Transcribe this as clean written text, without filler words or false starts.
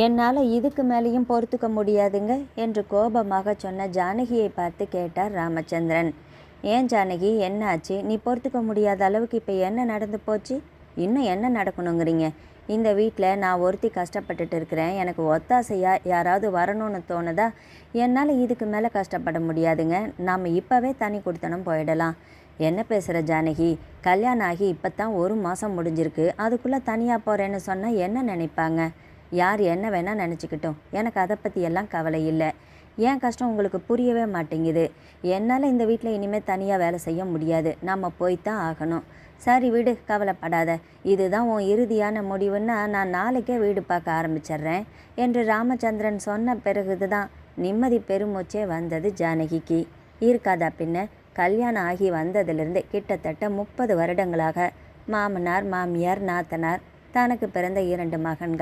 என்னால் இதுக்கு மேலேயும் பொறுத்துக்க முடியாதுங்க என்று கோபமாக சொன்ன ஜானகியை பார்த்து கேட்டார் ராமச்சந்திரன். ஏன் ஜானகி, என்ன ஆச்சு? நீ பொறுத்துக்க முடியாத அளவுக்கு இப்போ என்ன நடந்து போச்சு? இன்னும் என்ன நடக்கணுங்கிறீங்க? இந்த வீட்டில் நான் ஒருத்தி கஷ்டப்பட்டுட்டு இருக்கிறேன். எனக்கு ஒத்தாசையாக யாராவது வரணும்னு தோணுதா? என்னால் இதுக்கு மேலே கஷ்டப்பட முடியாதுங்க. நாம் இப்போவே தனி கொடுத்தனம் போயிடலாம். என்ன பேசுகிற ஜானகி? கல்யாணம் ஆகி இப்போ தான் 1 மாதம் முடிஞ்சிருக்கு. அதுக்குள்ளே தனியாக போகிறேன்னு சொன்னால் என்ன நினைப்பாங்க? யார் என்ன வேணால் நினச்சிக்கிட்டோம். எனக்கு அதை பற்றி எல்லாம் கவலை இல்லை. ஏன் கஷ்டம் உங்களுக்கு புரியவே மாட்டேங்குது. என்னால் இந்த வீட்டில் இனிமேல் தனியாக வேலை செய்ய முடியாது. நம்ம போய்த்தான் ஆகணும். சரி விடு, கவலைப்படாத. இதுதான் உன் இறுதியான முடிவுன்னா நான் நாளைக்கே வீடு பார்க்க ஆரம்பிச்சிட்றேன் என்று ராமச்சந்திரன் சொன்ன பிறகுதான் நிம்மதி பெருமூச்சே வந்தது ஜானகிக்கு. இருக்காதா பின்ன? கல்யாணம் ஆகி வந்ததிலிருந்து கிட்டத்தட்ட 30 வருடங்களாக மாமனார், மாமியார், நாத்தனார், தனக்கு பிறந்த 2 மகன்கள்